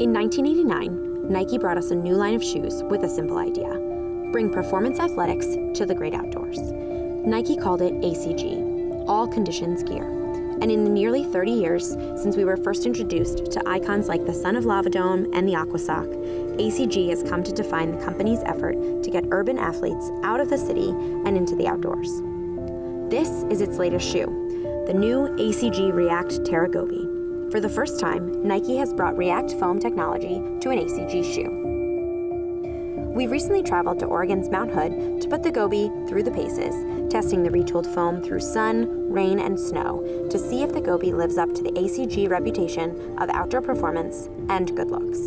In 1989, Nike brought us a new line of shoes with a simple idea: bring performance athletics to the great outdoors. Nike called it ACG, All Conditions Gear. And in the nearly 30 years since we were first introduced to icons like the Son of Lava Dome and the Aqua Sock, ACG has come to define the company's effort to get urban athletes out of the city and into the outdoors. This is its latest shoe, the new ACG React Terra Gobe. For the first time, Nike has brought React foam technology to an ACG shoe. We recently traveled to Oregon's Mount Hood to put the Gobe through the paces, testing the retooled foam through sun, rain, and snow to see if the Gobe lives up to the ACG reputation of outdoor performance and good looks.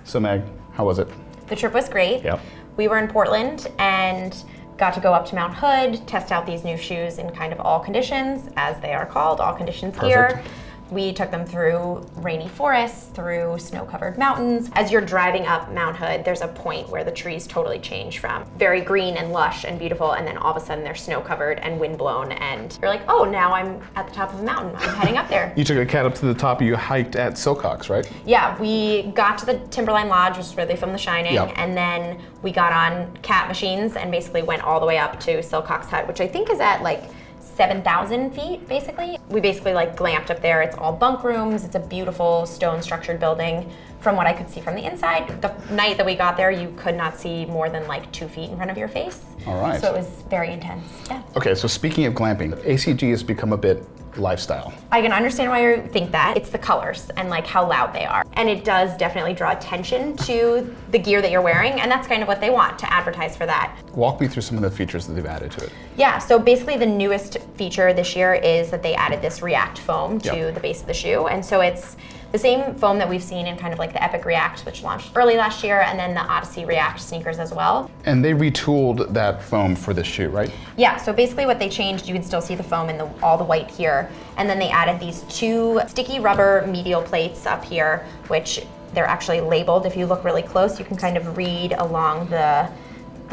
So Meg, how was it? The trip was great. Yep. We were in Portland and got to go up to Mount Hood, test out these new shoes in kind of all conditions, as they are called, all conditions gear. We took them through rainy forests, through snow-covered mountains. As you're driving up Mount Hood, there's a point where the trees totally change from very green and lush and beautiful, and then all of a sudden they're snow-covered and wind-blown, and you're like, oh, now I'm at the top of a mountain. I'm heading up there. You took a cat up to the top, you hiked at Silcox, right? Yeah, we got to the Timberline Lodge, which is where they filmed The Shining, and then we got on cat machines and basically went all the way up to Silcox Hut, which I think is at like 7,000 feet, basically. We basically like glamped up there. It's all bunk rooms. It's a beautiful stone structured building. From what I could see from the inside, the night that we got there, you could not see more than like 2 feet in front of your face. All right. So it was very intense, yeah. Okay, so speaking of glamping, ACG has become a bit lifestyle. I can understand why you think that. It's the colors and like how loud they are. And it does definitely draw attention to the gear that you're wearing, and that's kind of what they want, to advertise for that. Walk me through some of the features that they've added to it. Yeah, so basically the newest feature this year is that they added this React foam to the base of the shoe. And so it's the same foam that we've seen in kind of like the Epic React, which launched early last year, and then the Odyssey React sneakers as well. And they retooled that foam for this shoe, right? Yeah, so basically what they changed, you can still see the foam in all the white here, and then they added these 2 sticky rubber medial plates up here, which they're actually labeled. If you look really close, you can kind of read along the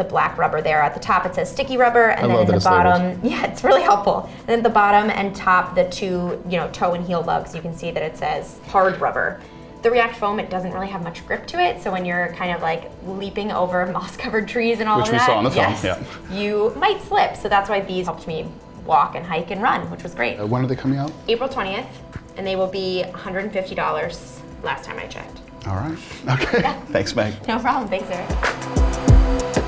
black rubber there. At the top it says sticky rubber, and then in the bottom, yeah, it's really helpful. And then at the bottom and top, the 2, toe and heel lugs, you can see that it says hard rubber. The React foam, it doesn't really have much grip to it, so when you're kind of like leaping over moss-covered trees and all of that, which we saw on the film, you might slip. So that's why these helped me walk and hike and run, which was great. When are they coming out? April 20th, and they will be $150 last time I checked. All right. Okay. Yeah. Thanks, Meg. No problem. Thanks, Eric.